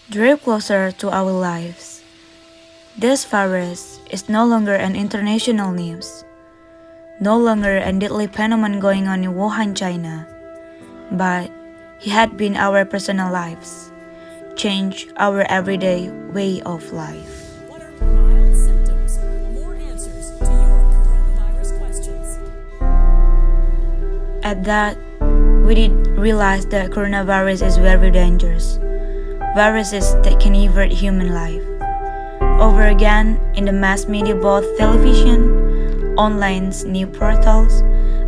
drew closer to our lives. This virus is no longer an international news, no longer a deadly phenomenon going on in Wuhan, China, but he had been our personal lives, changed our everyday way of life. What are mild symptoms? More answers to your coronavirus questions. At that, we did realize that coronavirus is very dangerous. Viruses that can evade human life. Over again, in the mass media, both television, online news portals,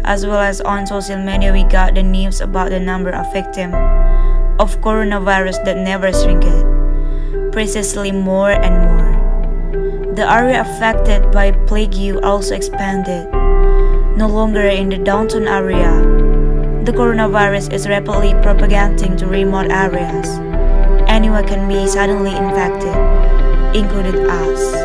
as well as on social media, we got the news about the number of victims of coronavirus that never shrinked, precisely more and more. The area affected by plague also expanded, no longer in the downtown area. The coronavirus is rapidly propagating to remote areas. Anyone can be suddenly infected, including us.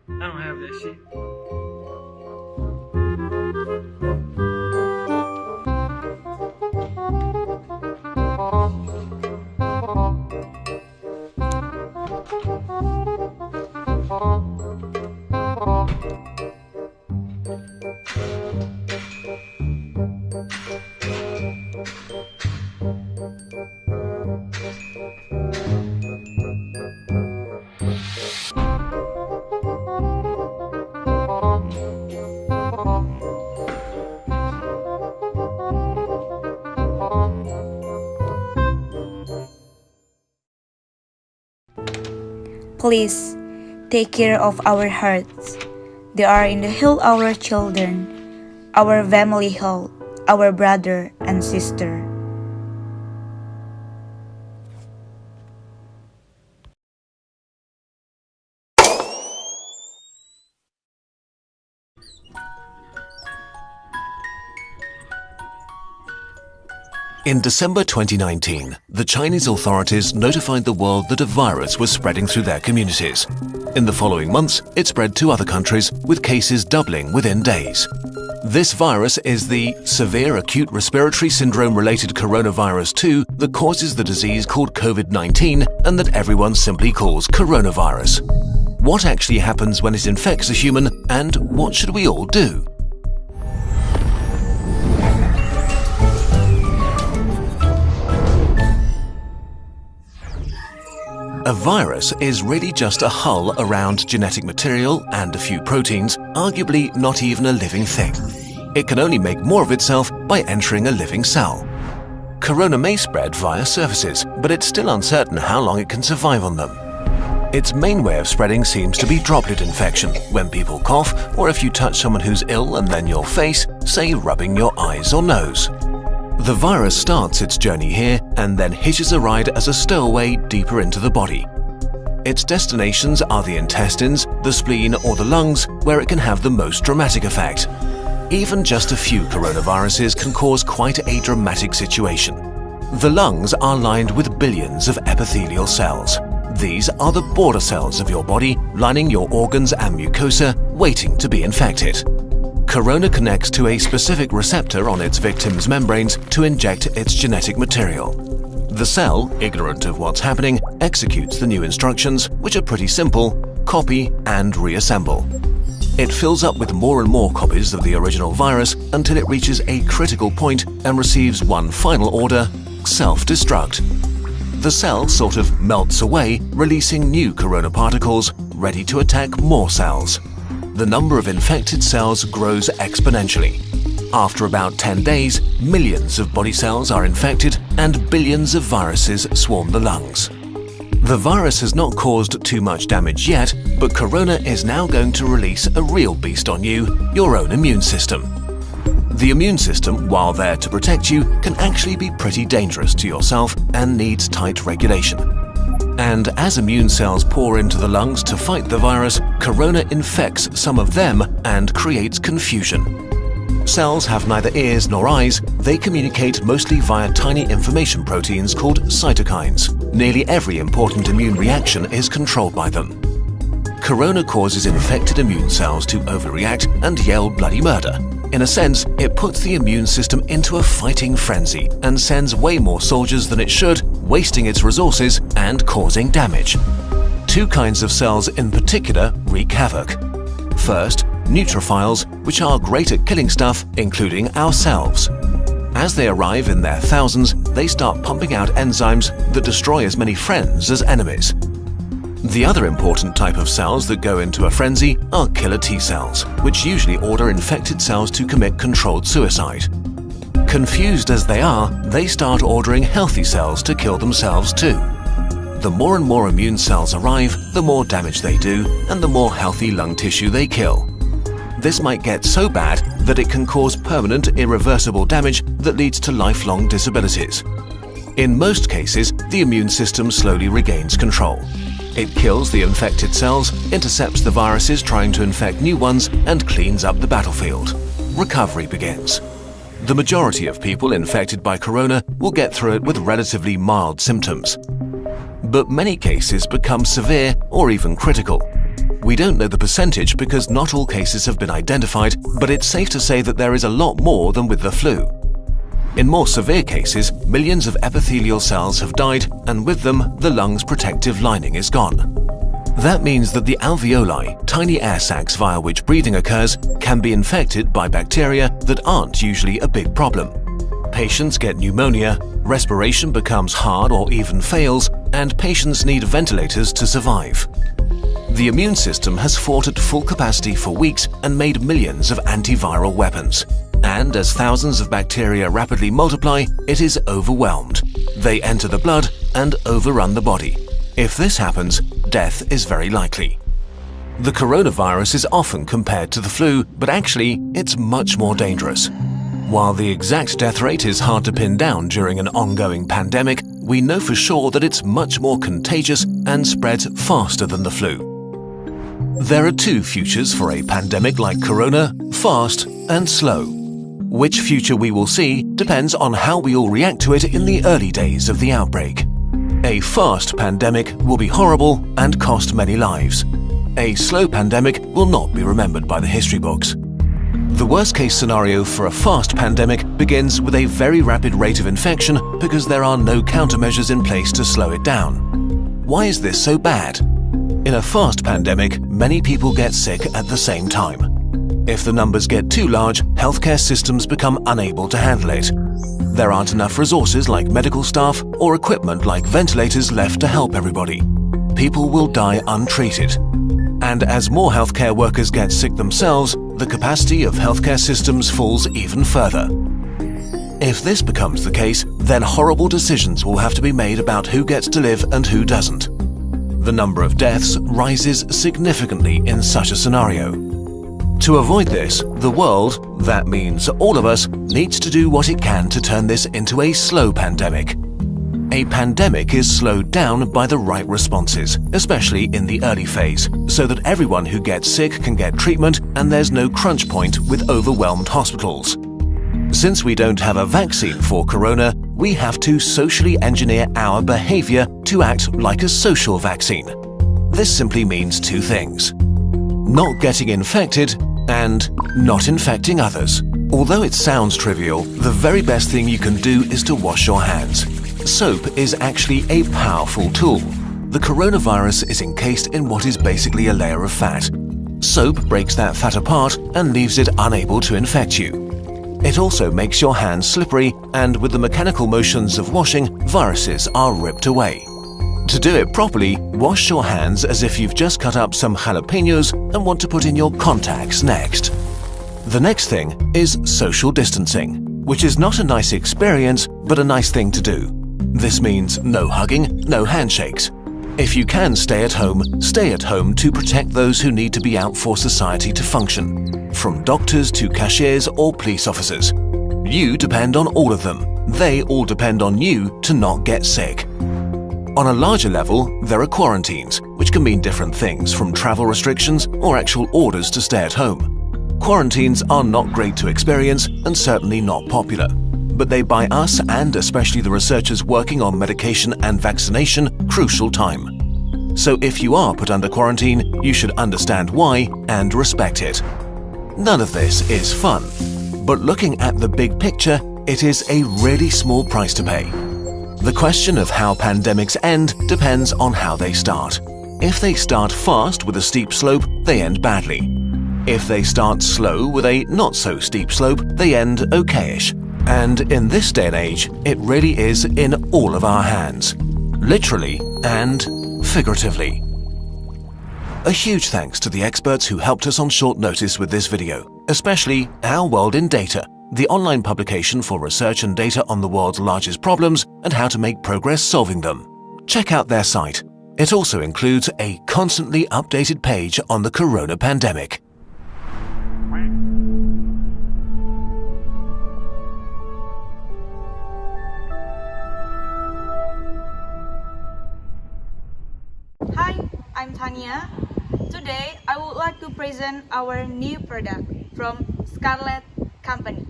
I don't have that shit. Please take care of our hearts. They are in the health of our children, our family health, our brother and sister. In December 2019, the Chinese authorities notified the world that a virus was spreading through their communities. In the following months, it spread to other countries, with cases doubling within days. This virus is the severe acute respiratory syndrome-related coronavirus 2 that causes the disease called COVID-19 and that everyone simply calls coronavirus. What actually happens when it infects a human, and what should we all do? A virus is really just a hull around genetic material and a few proteins, arguably not even a living thing. It can only make more of itself by entering a living cell. Corona may spread via surfaces, but it's still uncertain how long it can survive on them. Its main way of spreading seems to be droplet infection, when people cough, or if you touch someone who's ill and then your face, say rubbing your eyes or nose. The virus starts its journey here and then hitches a ride as a stowaway deeper into the body. its destinations are the intestines, the spleen or the lungs, where it can have the most dramatic effect. Even just a few coronaviruses can cause quite a dramatic situation. The lungs are lined with billions of epithelial cells. These are the border cells of your body, lining your organs and mucosa, waiting to be infected. Corona connects to a specific receptor on its victim's membranes to inject its genetic material. The cell, ignorant of what's happening, executes the new instructions, which are pretty simple: copy and reassemble. It fills up with more and more copies of the original virus until it reaches a critical point and receives one final order: self-destruct. The cell sort of melts away, releasing new corona particles, ready to attack more cells. The number of infected cells grows exponentially. After about 10 days, millions of body cells are infected and billions of viruses swarm the lungs. The virus has not caused too much damage yet, but corona is now going to release a real beast on you, your own immune system. The immune system, while there to protect you, can actually be pretty dangerous to yourself and needs tight regulation. And as immune cells pour into the lungs to fight the virus, corona infects some of them and creates confusion. Cells have neither ears nor eyes. They communicate mostly via tiny information proteins called cytokines. Nearly every important immune reaction is controlled by them. Corona causes infected immune cells to overreact and yell bloody murder. In a sense, it puts the immune system into a fighting frenzy and sends way more soldiers than it should, wasting its resources and causing damage. Two kinds of cells in particular wreak havoc. First, neutrophils, which are great at killing stuff, including ourselves. As they arrive in their thousands, they start pumping out enzymes that destroy as many friends as enemies. The other important type of cells that go into a frenzy are killer T cells, which usually order infected cells to commit controlled suicide. Confused as they are, they start ordering healthy cells to kill themselves too. The more and more immune cells arrive, the more damage they do, and the more healthy lung tissue they kill. This might get so bad that it can cause permanent, irreversible damage that leads to lifelong disabilities. In most cases, the immune system slowly regains control. It kills the infected cells, intercepts the viruses trying to infect new ones, and cleans up the battlefield. Recovery begins. The majority of people infected by corona will get through it with relatively mild symptoms. But many cases become severe or even critical. We don't know the percentage because not all cases have been identified, but it's safe to say that there is a lot more than with the flu. In more severe cases, millions of epithelial cells have died, and with them, the lung's protective lining is gone. That means that the alveoli, tiny air sacs via which breathing occurs, can be infected by bacteria that aren't usually a big problem. Patients get pneumonia, respiration becomes hard or even fails, and patients need ventilators to survive. The immune system has fought at full capacity for weeks and made millions of antiviral weapons. And as thousands of bacteria rapidly multiply, it is overwhelmed. They enter the blood and overrun the body. If this happens, death is very likely. The coronavirus is often compared to the flu, but actually, it's much more dangerous. While the exact death rate is hard to pin down during an ongoing pandemic, we know for sure that it's much more contagious and spreads faster than the flu. There are two futures for a pandemic like corona: fast and slow. Which future we will see depends on how we all react to it in the early days of the outbreak. A fast pandemic will be horrible and cost many lives. A slow pandemic will not be remembered by the history books. The worst-case scenario for a fast pandemic begins with a very rapid rate of infection because there are no countermeasures in place to slow it down. Why is this so bad? In a fast pandemic, many people get sick at the same time. If the numbers get too large, healthcare systems become unable to handle it. There aren't enough resources like medical staff or equipment like ventilators left to help everybody. People will die untreated. And as more healthcare workers get sick themselves, the capacity of healthcare systems falls even further. If this becomes the case, then horrible decisions will have to be made about who gets to live and who doesn't. The number of deaths rises significantly in such a scenario. To avoid this, the world, that means all of us, needs to do what it can to turn this into a slow pandemic. A pandemic is slowed down by the right responses, especially in the early phase, so that everyone who gets sick can get treatment and there's no crunch point with overwhelmed hospitals. Since we don't have a vaccine for corona, we have to socially engineer our behavior to act like a social vaccine. This simply means two things: not getting infected and not infecting others. Although it sounds trivial, the very best thing you can do is to wash your hands. Soap is actually a powerful tool. The coronavirus is encased in what is basically a layer of fat. Soap breaks that fat apart and leaves it unable to infect you. It also makes your hands slippery, and with the mechanical motions of washing, viruses are ripped away. To do it properly, wash your hands as if you've just cut up some jalapenos and want to put in your contacts next. The next thing is social distancing, which is not a nice experience, but a nice thing to do. This means no hugging, no handshakes. If you can stay at home to protect those who need to be out for society to function, from doctors to cashiers or police officers. You depend on all of them. They all depend on you to not get sick. On a larger level, there are quarantines, which can mean different things, from travel restrictions or actual orders to stay at home. Quarantines are not great to experience and certainly not popular, but they buy us, and especially the researchers working on medication and vaccination, crucial time. So if you are put under quarantine, you should understand why and respect it. None of this is fun, but looking at the big picture, it is a really small price to pay. The question of how pandemics end depends on how they start. If they start fast with a steep slope, they end badly. If they start slow with a not-so-steep slope, they end okayish. And in this day and age, it really is in all of our hands, literally and figuratively. A huge thanks to the experts who helped us on short notice with this video, especially Our World in Data, the online publication for research and data on the world's largest problems and how to make progress solving them. Check out their site. It also includes a constantly updated page on the corona pandemic. Hi, I'm Thania. Today, I would like to present our new product from Scarlett Company.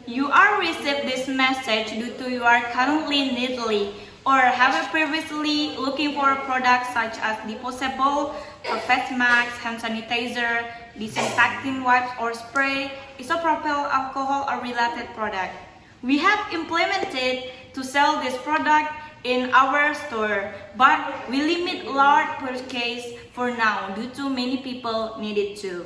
You are received this message due to you are currently in Italy or have previously looking for products such as disposable, face masks, hand sanitizer, disinfecting wipes or spray, isopropyl alcohol or related product. We have implemented to sell this product in our store, but we limit large purchase for now due to many people need it too.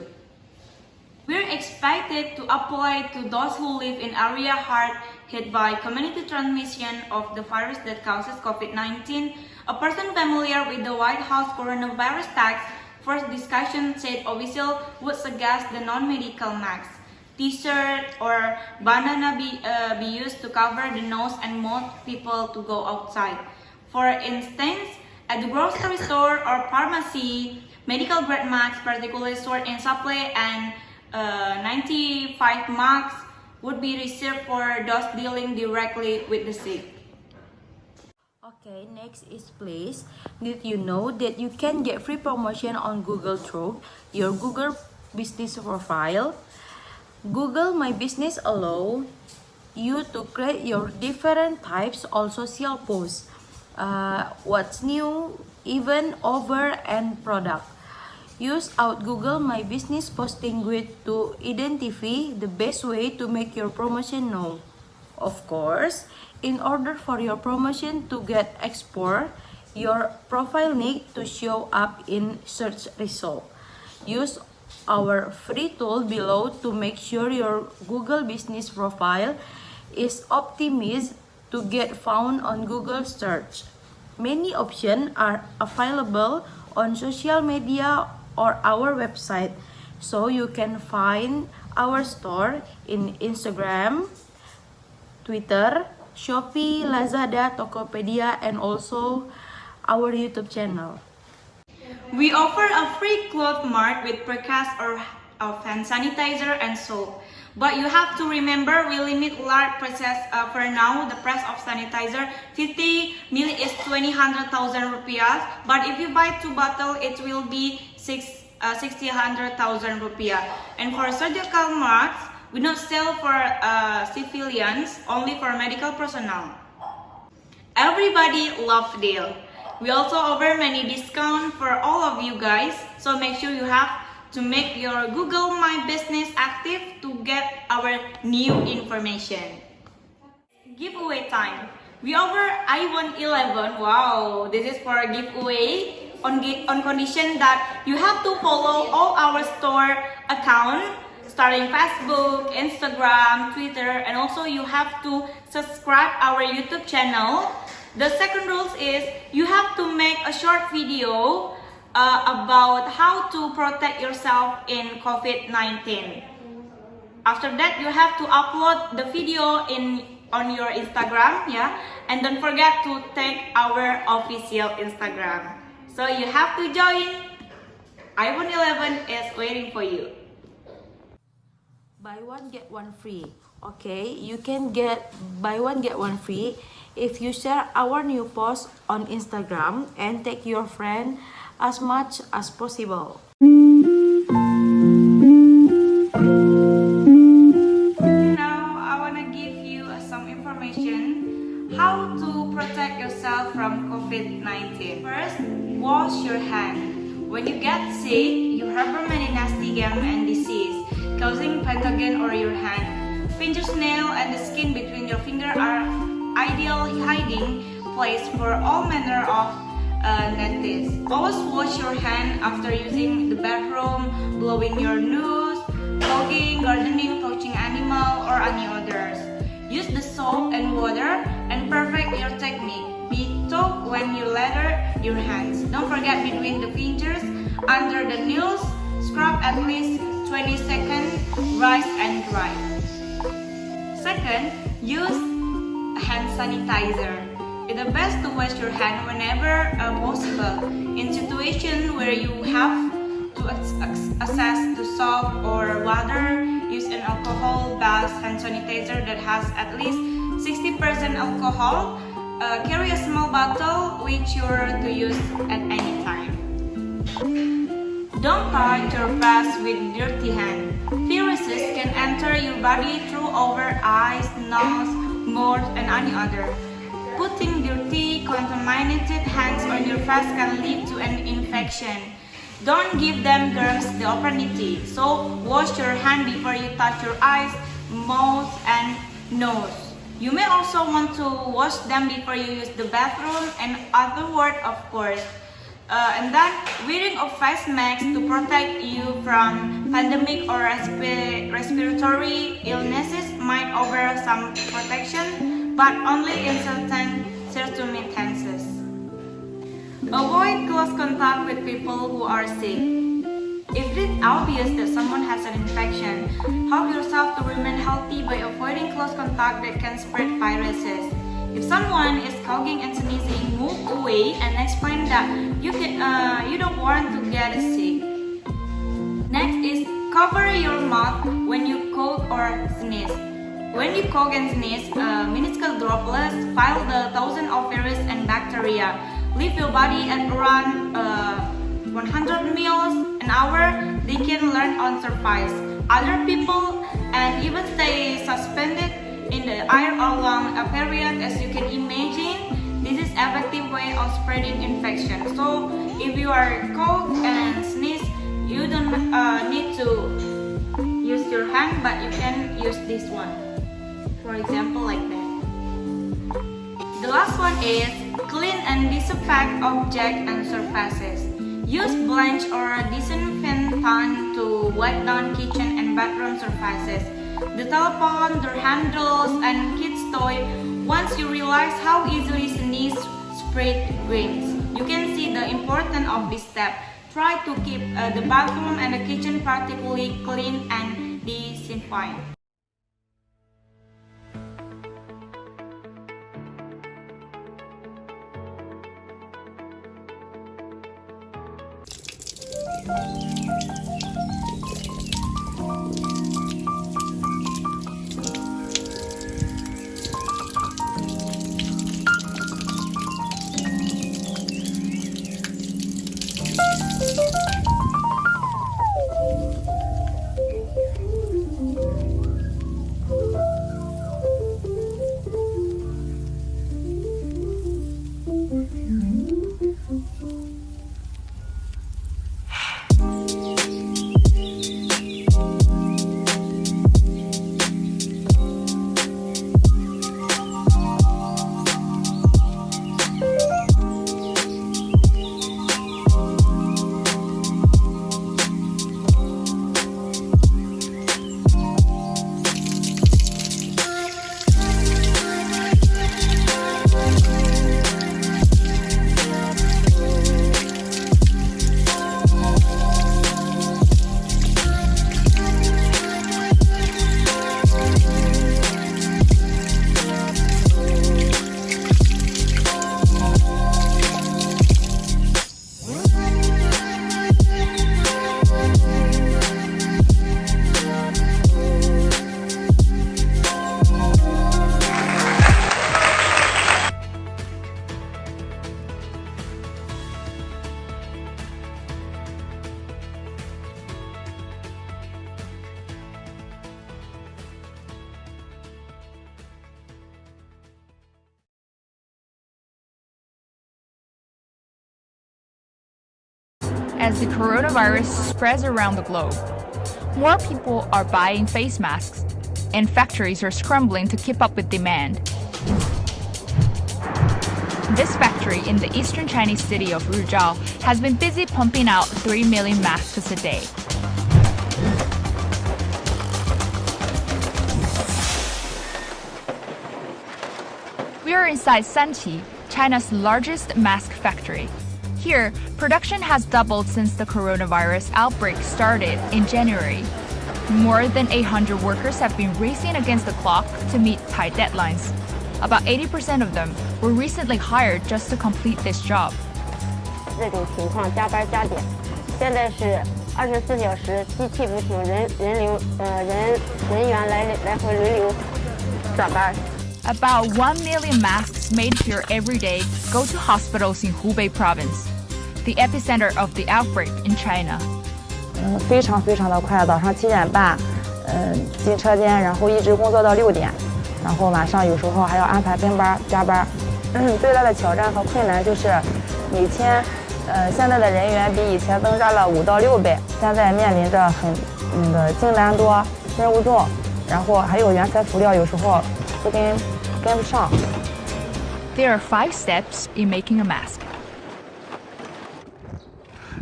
We're expected to apply to those who live in area hard hit by community transmission of the virus that causes COVID-19. A person familiar with the White House coronavirus task force discussion said officials would suggest the non-medical mask, t-shirt or bandana be used to cover the nose and mouth people to go outside. For instance, at the grocery store or pharmacy, medical grade masks, particularly stored in supply, and 95 masks would be reserved for those dealing directly with the sick. Okay, next is please. Did you know that you can get free promotion on Google through your Google business profile? Google My Business allow you to create your different types of social posts. what's new, event, offer, and product. Use out Google My Business posting grid to identify the best way to make your promotion known. Of course, in order for your promotion to get export, your profile needs to show up in search result. Use our free tool below to make sure your Google business profile is optimized to get found on Google search. Many options are available on social media or our website, so you can find our store in Instagram, Twitter, Shopee, Lazada, Tokopedia, and also our YouTube channel. We offer a free cloth mart with precast or of hand sanitizer and soap. But you have to remember we limit large purchase for now. The price of sanitizer 50 ml is 200,000 rupiah. But if you buy 2 bottles, it will be 600,000 rupiah. And for surgical masks, we don't sell for civilians, only for medical personnel. Everybody loves deal. We also offer many discounts for all of you guys. So make sure you have to make your Google My Business active to get our new information. Giveaway time. We offer iPhone 11. Wow, this is for a giveaway on condition that you have to follow all our store account, starting Facebook, Instagram, Twitter, and also you have to subscribe our YouTube channel. The second rule is you have to make a short video about how to protect yourself in COVID-19. After that, you have to upload the video on your Instagram, yeah, and don't forget to tag our official Instagram. So you have to join. iPhone 11 is waiting for you. Buy one get one free. Okay, you can get buy one get one free if you share our new post on Instagram and tag your friend as much as possible. Now I want to give you some information how to protect yourself from COVID-19. First, wash your hand. When you get sick, you harbor many nasty germs and disease causing pathogen or your hand. Fingers, nail, and the skin between your finger are ideal hiding place for all manner of nettles. Always wash your hand after using the bathroom, blowing your nose, cooking, gardening, coaching animal, or any others. Use the soap and water and perfect your technique. Be taught when you lather your hands. Don't forget between the fingers, under the nails, scrub at least 20 seconds, rinse and dry. Second, use hand sanitizer. It's the best to wash your hand whenever possible. In situations where you have to access to soap or water, use an alcohol-based hand sanitizer that has at least 60% alcohol. Carry a small bottle which you're to use at any time. Don't touch your face with dirty hand. Viruses can enter your body through our eyes, nose, mouth, and any other. Putting dirty, contaminated hands on your face can lead to an infection. Don't give them germs the opportunity. So wash your hand before you touch your eyes, mouth, and nose. You may also want to wash them before you use the bathroom and afterward, of course. And then wearing a face mask to protect you from pandemic or respiratory illnesses might offer some protection, but only in certain circumstances. Avoid close contact with people who are sick. If it is obvious that someone has an infection, help yourself to remain healthy by avoiding close contact that can spread viruses. If someone is coughing and sneezing, move away and explain that you don't want to get sick. Next is cover your mouth when you cough or sneeze. When you cough and sneeze, minuscule droplets fill the thousands of viruses and bacteria. Leave your body at around 100 ml an hour. They can learn on surface. Other people and even stay suspended in the air along a period. As you can imagine, This is effective way of spreading infection. So if you are cough and sneeze, you don't need to use your hand, but you can use this one. For example, like that. The last one is clean and disinfect objects and surfaces. Use bleach or disinfectant to wipe down kitchen and bathroom surfaces. The telephone, door handles, and kids' toy. Once you realize how easily sneeze spread germs, you can see the importance of this step. Try to keep the bathroom and the kitchen particularly clean and disinfected. As the coronavirus spreads around the globe, more people are buying face masks, and factories are scrambling to keep up with demand. This factory in the eastern Chinese city of Ruzhou has been busy pumping out 3 million masks a day. We are inside Sanqi, China's largest mask factory. Here, production has doubled since the coronavirus outbreak started in January. More than 800 workers have been racing against the clock to meet tight deadlines. About 80% of them were recently hired just to complete this job. 这种情况加班加点，现在是24小时，机器不停，人员来回轮流上班。 About 1 million masks made here every day go to hospitals in Hubei province, the epicenter of the outbreak in China. 非常的快，早上7点半，进车间，然后一直工作到6点，然后晚上有时候还要安排跟班加班。最大的挑战和困难就是每天，现在的人员比以前增加了5到6倍，现在面临着很订单多、任务重，然后还有原材辅料有时候不跟不上。There are 5 steps in making a mask.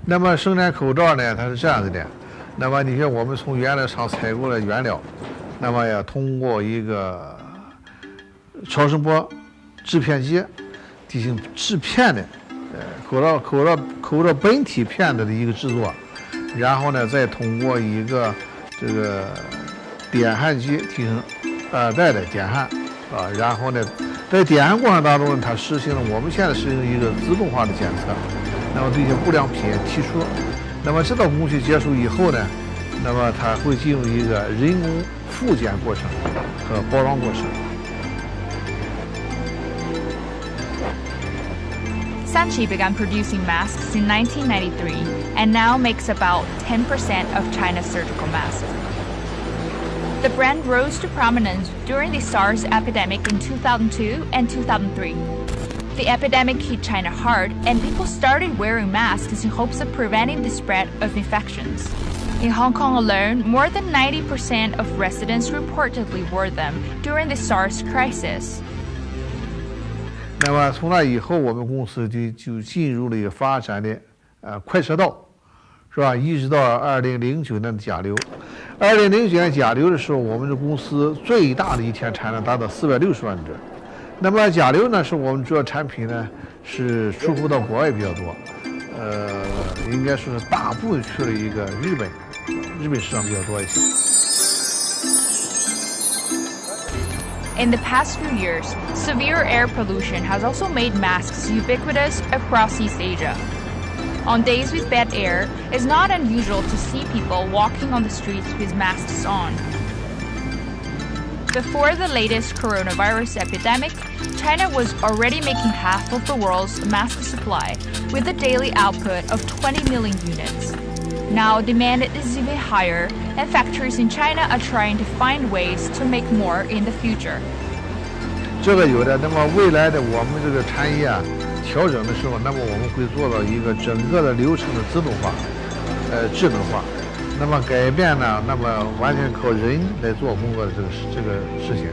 那么生产口罩呢，它是这样子的。那么你看，我们从原料厂采购了原料，那么要通过一个超声波制片机进行制片的，口罩本体片子的一个制作，然后呢，再通过一个这个点焊机进行2代的点焊啊，然后呢，在点焊过程当中呢，它实行了我们现在实行一个自动化的检测，那么对一些不良品剔除。那么这道工序结束以后呢，那么它会进入一个人工复检过程和包装过程。 Sanqi began producing masks in 1993 and now makes about 10% of China's surgical masks. The brand rose to prominence during the SARS epidemic in 2002 and 2003. The epidemic hit China hard, and people started wearing masks in hopes of preventing the spread of infections. In Hong Kong alone, more than 90% of residents reportedly wore them during the SARS crisis. 那么从那以后，我们公司就进入了一个发展的快车道，是吧？一直到2009年的甲流。2009年甲流的时候，我们的公司最大的一天产量达到460万只。那么甲流呢，是我们主要产品呢是出口到国外比较多，应该说是大部分去了一个日本市场比较多一些。In the past few years, severe air pollution has also made masks ubiquitous across East Asia. On days with bad air, it's not unusual to see people walking on the streets with masks on. Before the latest coronavirus epidemic, China was already making half of the world's mask supply, with a daily output of 20 million units. Now demand is even higher, and factories in China are trying to find ways to make more in the future. 这个有的，那么未来的我们这个产业啊，调整的时候，那么我们会做到一个整个的流程的自动化、智能化。那么改变呢，那么完全靠人来做工作的这个事情。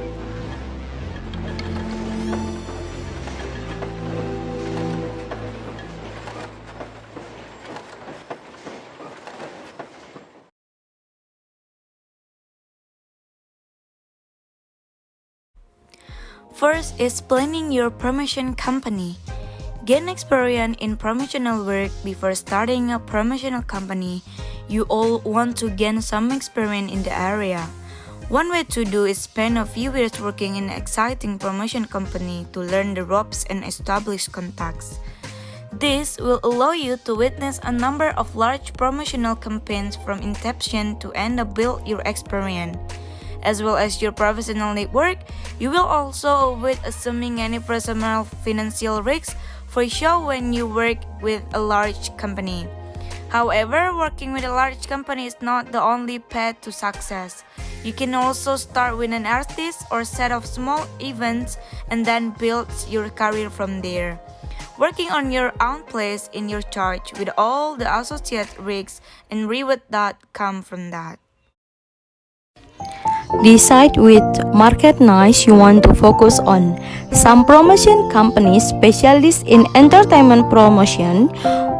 First is planning your promotion company. Gain experience in promotional work before starting a promotional company. You all want to gain some experience in the area. One way to do is spend a few years working in an exciting promotion company to learn the ropes and establish contacts. This will allow you to witness a number of large promotional campaigns from inception to end and build your experience. As well as your professional network, you will also avoid assuming any personal financial risks for sure when you work with a large company. However, working with a large company is not the only path to success. You can also start with an artist or set of small events and then build your career from there. Working on your own place in your charge with all the associated risks and reward that come from that. Decide which market niche you want to focus on. Some promotion companies specialists in entertainment promotion,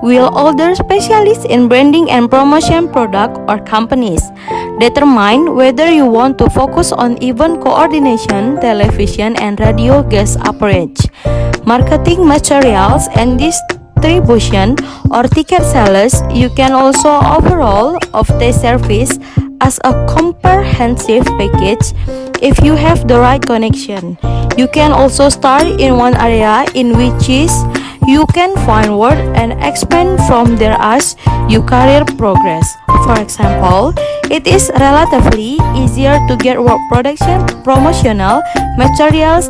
while other specialists in branding and promotion product or companies. Determine whether you want to focus on event coordination, television and radio guest approach, marketing materials and distribution or ticket sales. You can also overall of the service as a comprehensive package if you have the right connection. You can also start in one area in which you can find work and expand from there as your career progress. For example, it is relatively easier to get work production promotional materials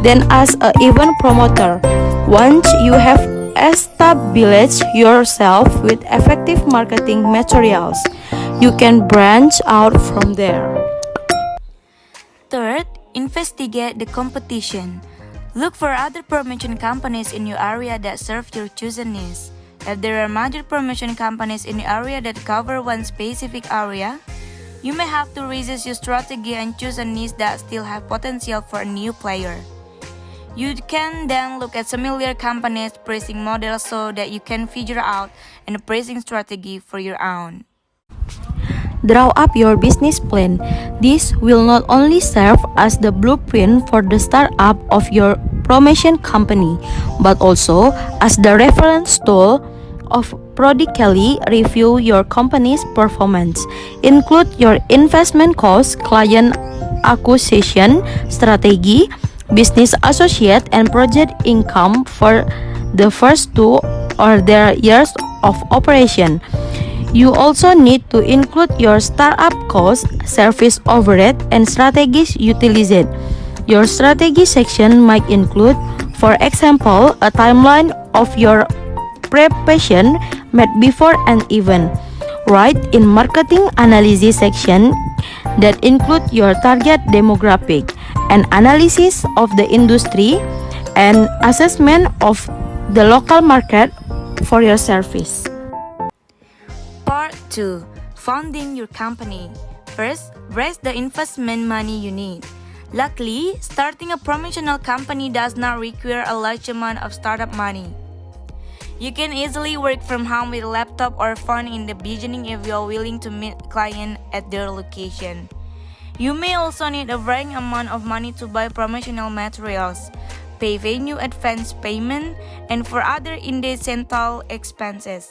than as an event promoter. Once you have established yourself with effective marketing materials, you can branch out from there. Third, investigate the competition. Look for other promotion companies in your area that serve your chosen niche. If there are major promotion companies in your area that cover one specific area, you may have to resist your strategy and choose a niche that still have potential for a new player. You can then look at similar companies' pricing models so that you can figure out a pricing strategy for your own. Draw up your business plan. This will not only serve as the blueprint for the startup of your promotion company, but also as the reference tool of periodically review your company's performance. Include your investment costs, client acquisition strategy, business associate and project income for the first 2 or their years of operation. You also need to include your startup costs, service overhead, and strategies utilized. Your strategy section might include, for example, a timeline of your preparation made before an event. Write in marketing analysis section that include your target demographic, an analysis of the industry, and assessment of the local market for your service. Part 2. Founding your company. First, raise the investment money you need. Luckily, starting a promotional company does not require a large amount of startup money. You can easily work from home with a laptop or phone in the beginning if you are willing to meet clients at their location. You may also need a varying amount of money to buy promotional materials, pay venue advance payment, and for other incidental expenses,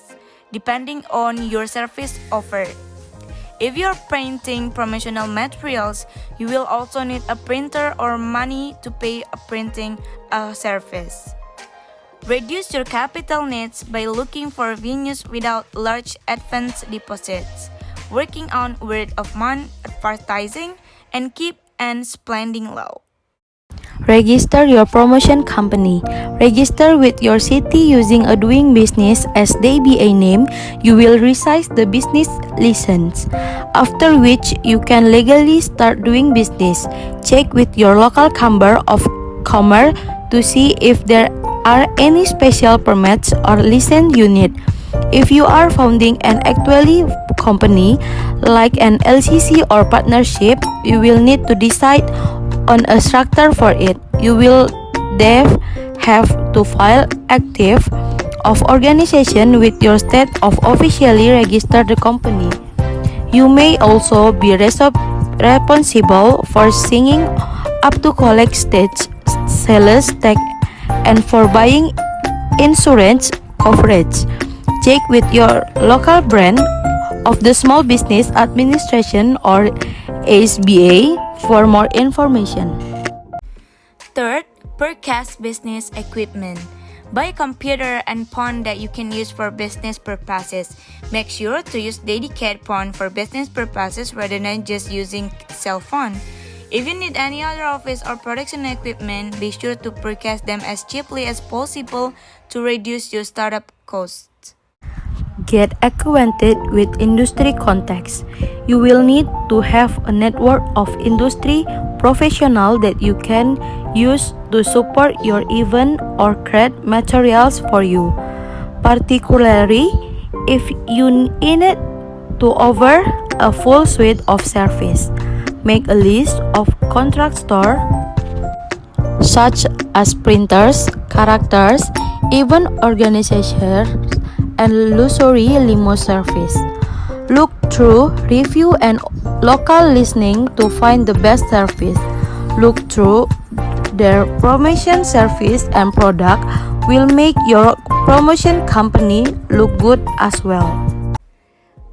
depending on your service offered. If you're printing promotional materials, you will also need a printer or money to pay a printing service. Reduce your capital needs by looking for venues without large advance deposits, working on word of mouth advertising, and keep and spending low. Register your promotion company. Register with your city using a doing business as DBA name. You will receive the business license, after which you can legally start doing business. Check with your local chamber of commerce to see if there are any special permits or license you need. If you are founding an actually company like an LCC or partnership, you will need to decide on a structure for it. You will have to file active of organization with your state of officially register the company. You may also be responsible for signing up to collect state sales tax and for buying insurance coverage. Check with your local branch of the Small Business Administration or SBA for more information. Third, purchase business equipment. Buy a computer and phone that you can use for business purposes. Make sure to use dedicated phone for business purposes rather than just using cell phone. If you need any other office or production equipment, be sure to purchase them as cheaply as possible to reduce your startup costs. Get acquainted with industry contacts. You will need to have a network of industry professionals that you can use to support your event or create materials for you. Particularly if you need to offer a full suite of service. Make a list of contractors such as printers, characters, event organizers, and luxury limo service. Look through review and local listening to find the best service. Look through their promotion service and product will make your promotion company look good as well.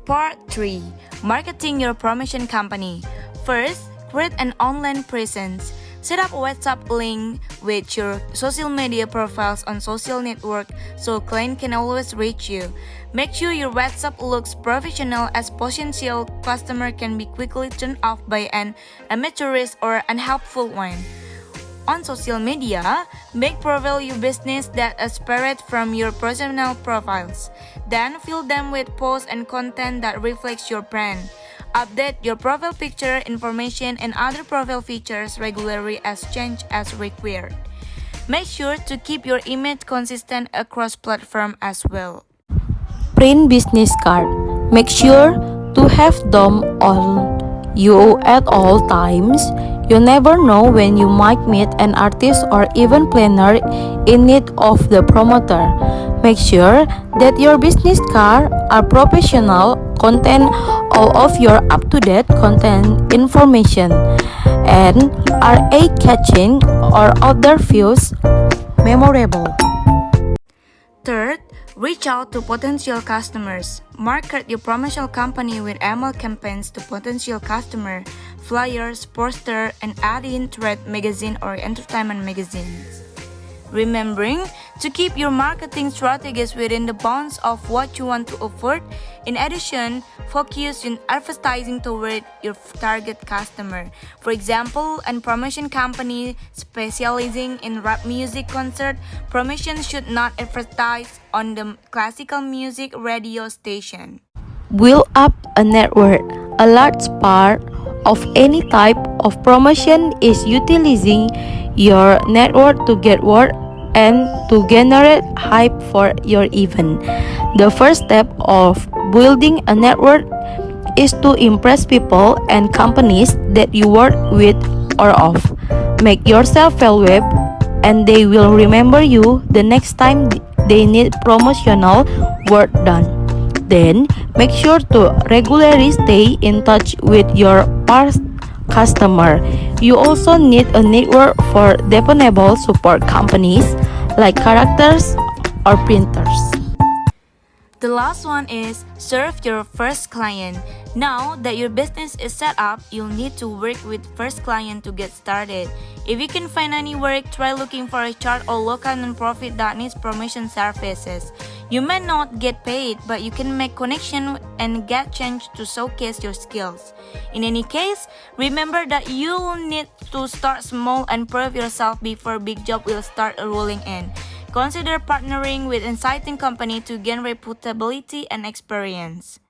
Part 3. Marketing your promotion company. First, create an online presence. Set up a WhatsApp link with your social media profiles on social network so client can always reach you. Make sure your WhatsApp looks professional as potential customer can be quickly turned off by an amateurist or unhelpful one. On social media, make profile your business that are separate from your personal profiles. Then fill them with posts and content that reflects your brand. Update your profile picture, information, and other profile features regularly as change as required. Make sure to keep your image consistent across platforms as well. Print business card. Make sure to have them on you at all times. You never know when you might meet an artist or event planner in need of the promoter. Make sure that your business cards are professional, contain all of your up-to-date content information, and are eye-catching or other views memorable. Third, reach out to potential customers. Market your promotional company with email campaigns to potential customers, flyers, posters, and add in trade magazine or entertainment magazines. Remembering to keep your marketing strategies within the bounds of what you want to offer. In addition, focus on advertising toward your target customer. For example, a promotion company specializing in rap music concert, promotion should not advertise on the classical music radio station. Build up a network. A large part of any type of promotion is utilizing your network to get word and to generate hype for your event. The first step of building a network is to impress people and companies that you work with or of. Make yourself valuable and they will remember you the next time they need promotional work done. Then, make sure to regularly stay in touch with your past customer. You also need a network for dependable support companies like characters or printers. The last one is serve your first client. Now that your business is set up, you'll need to work with first client to get started. If you can find any work, try looking for a chart or local nonprofit that needs promotion services. You may not get paid, but you can make connection and get chance to showcase your skills. In any case, remember that you will need to start small and prove yourself before big job will start rolling in. Consider partnering with exciting company to gain reputability and experience.